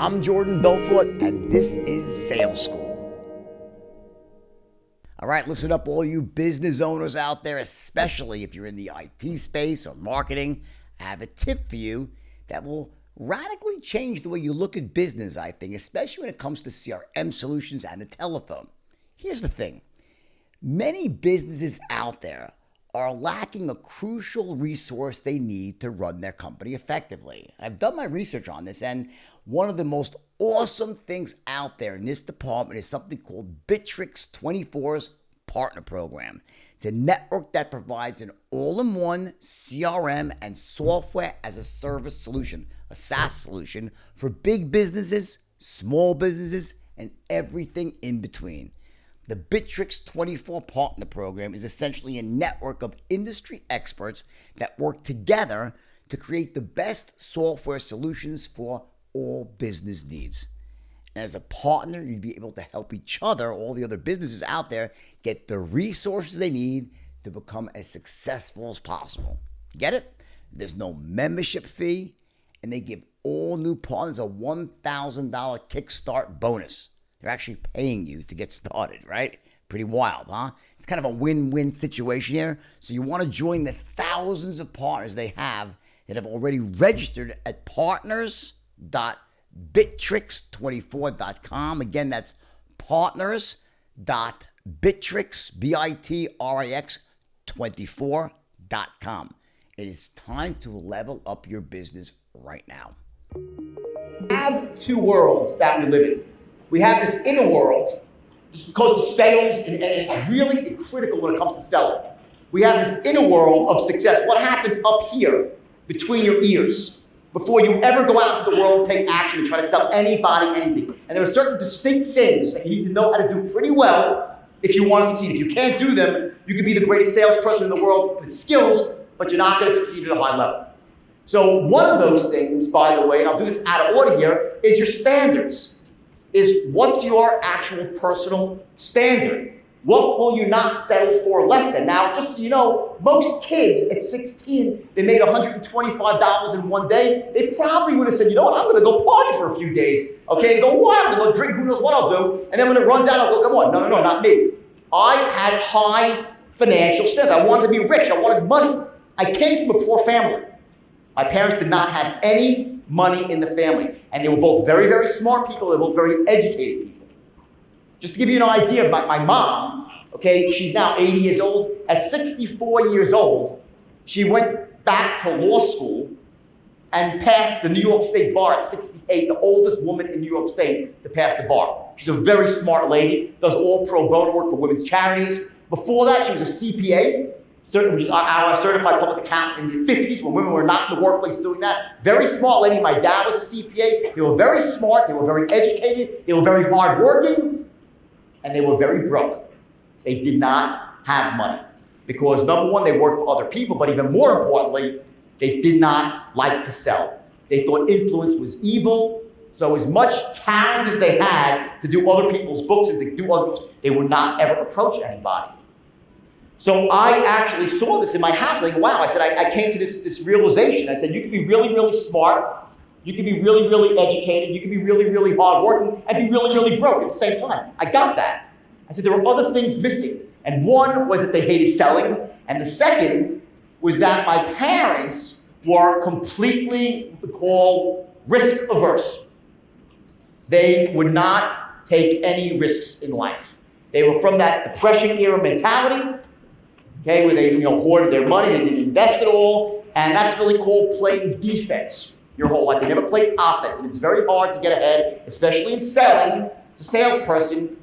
I'm Jordan Belfort, and this is Sales School. All right, listen up, all you business owners out there, especially if you're in the IT space or marketing. I have a tip for you that will radically change the way you look at business, I think, especially when it comes to CRM solutions and the telephone. Here's the thing. Many businesses out there are lacking a crucial resource they need to run their company effectively. I've done my research on this, and one of the most awesome things out there in this department is something called Bitrix 24's Partner Program. It's a network that provides an all-in-one CRM and software as a service solution, a SaaS solution for big businesses, small businesses, and everything in between. The Bitrix 24 Partner Program is essentially a network of industry experts that work together to create the best software solutions for all business needs. And as a partner, you'd be able to help each other, all the other businesses out there, get the resources they need to become as successful as possible. Get it? There's no membership fee, and they give all new partners a $1,000 kickstart bonus. They're actually paying you to get started, right? Pretty wild, huh? It's kind of a win-win situation here. So you want to join the thousands of partners they have that have already registered at partners.bitrix24.com. Again, that's partners.bitrix, B-I-T-R-I-X 24.com. It is time to level up your business right now. We have two worlds that we live in. We have this inner world, just because the sales, and it's really critical when it comes to selling. We have this inner world of success. What happens up here between your ears before you ever go out into the world and take action and try to sell anybody anything? And there are certain distinct things that you need to know how to do pretty well if you want to succeed. If you can't do them, you could be the greatest salesperson in the world with skills, but you're not going to succeed at a high level. So one of those things, by the way, and I'll do this out of order here, is your standards. Is what's your actual personal standard? What will you not settle for less than? Now, just so you know, most kids at 16, they made $125 in one day. They probably would have said, you know what, I'm going to go party for a few days, okay, and go wild, I'm going to go drink, who knows what I'll do. And then when it runs out, I'll go, come on, no, not me. I had high financial standards. I wanted to be rich. I wanted money. I came from a poor family. My parents did not have any money in the family. And they were both very, very smart people. They were both very educated people. Just to give you an idea about my mom, okay, she's now 80 years old. At 64 years old, she went back to law school and passed the New York State bar at 68, the oldest woman in New York State to pass the bar. She's a very smart lady, does all pro bono work for women's charities. Before that, she was a CPA. Certainly, our certified public accountant in the 50s when women were not in the workplace doing that. Very smart lady. My dad was a CPA. They were very smart. They were very educated. They were very hardworking. And they were very broke. They did not have money. Because number one, they worked for other people. But even more importantly, they did not like to sell. They thought influence was evil. So as much talent as they had to do other people's books and to do other books, they would not ever approach anybody. So I actually saw this in my house. Like, wow, I said, I came to this realization. I said, you can be really, really smart. You can be really, really educated. You can be really, really hardworking and be really, really broke at the same time. I got that. I said, there were other things missing. And one was that they hated selling. And the second was that my parents were completely, what we call, risk averse. They would not take any risks in life. They were from that Depression era mentality. Okay, where they hoarded their money, they didn't invest it all, and that's really called playing defense your whole life. They never played offense, and it's very hard to get ahead, especially in selling, as a salesperson,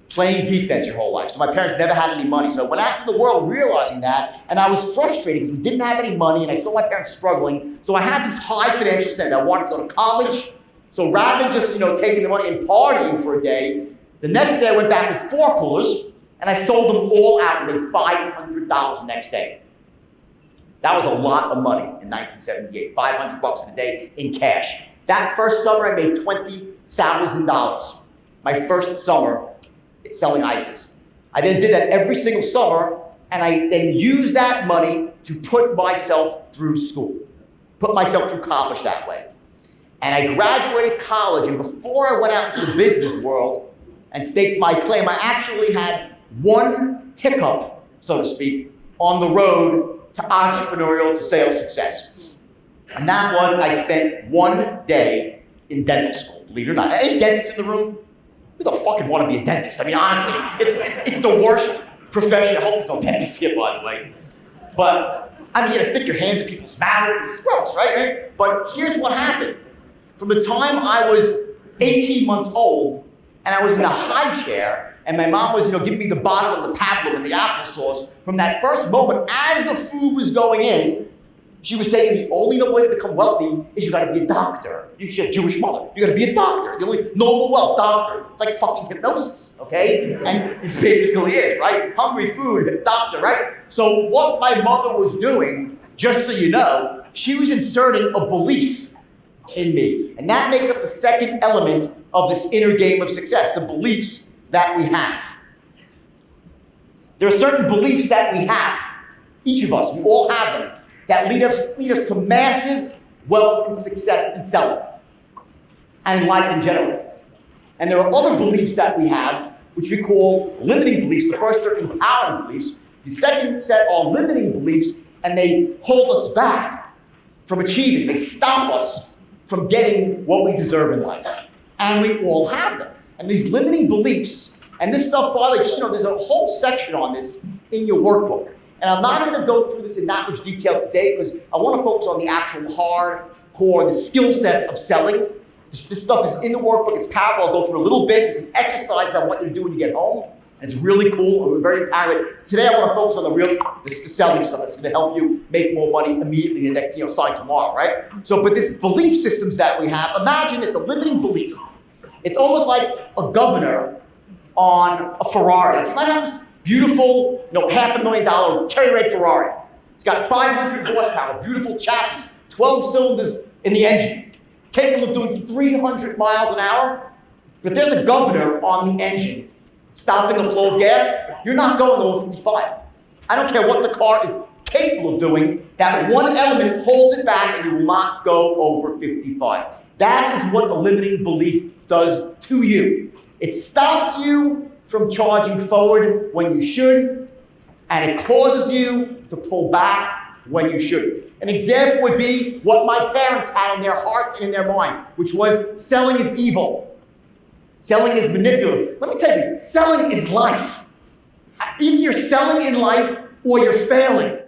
playing defense your whole life. So my parents never had any money, so I went out to the world realizing that, and I was frustrated because we didn't have any money, and I saw my parents struggling, so I had these high financial standards. I wanted to go to college, so rather than just taking the money and partying for a day, the next day I went back with 4 coolers, and I sold them all out and made $500 the next day. That was a lot of money in 1978, $500 in a day in cash. That first summer I made $20,000. My first summer selling ices. I then did that every single summer, and I then used that money to put myself through school, put myself through college that way. And I graduated college, and before I went out into the business world and staked my claim, I actually had one hiccup, so to speak, on the road to entrepreneurial, to sales success. And that was I spent one day in dental school, believe it or not. Any dentists in the room? Who the fuck would want to be a dentist? I mean, honestly, it's the worst profession. I hope there's no dentists here, by the way. But, I mean, you gotta stick your hands in people's mouths. It's gross, right? But here's what happened. From the time I was 18 months old, and I was in the high chair, and my mom was, giving me the bottle and the pablum and the applesauce, from that first moment, as the food was going in, she was saying the only way to become wealthy is you gotta be a doctor. She's a Jewish mother. You gotta be a doctor. The only noble wealth, doctor. It's like fucking hypnosis, okay? And it basically is, right? Hungry food, doctor, right? So what my mother was doing, just so you know, she was inserting a belief in me. And that makes up the second element of this inner game of success, the beliefs that we have. There are certain beliefs that we have, each of us, we all have them, that lead us to massive wealth and success in selling and in life in general. And there are other beliefs that we have, which we call limiting beliefs. The first are empowering beliefs. The second set are limiting beliefs, and they hold us back from achieving. They stop us from getting what we deserve in life. And we all have them. And these limiting beliefs, and this stuff, by the way, just there's a whole section on this in your workbook. And I'm not going to go through this in that much detail today because I want to focus on the actual hardcore, the skill sets of selling. This stuff is in the workbook. It's powerful. I'll go through a little bit. There's an exercise I want you to do when you get home. And it's really cool and very empowering. Today I want to focus on the selling stuff that's going to help you make more money immediately the next, starting tomorrow, right? So, but this belief systems that we have, imagine it's a limiting belief. It's almost like a governor on a Ferrari. Like you might have this beautiful, $500,000 cherry red Ferrari. It's got 500 horsepower, beautiful chassis, 12 cylinders in the engine, capable of doing 300 miles an hour. But if there's a governor on the engine stopping the flow of gas, you're not going over 55. I don't care what the car is capable of doing, that one element holds it back and you will not go over 55. That is what a limiting belief does to you. It stops you from charging forward when you should, and it causes you to pull back when you shouldn't. An example would be what my parents had in their hearts and in their minds, which was selling is evil. Selling is manipulative. Let me tell you, selling is life. Either you're selling in life or you're failing.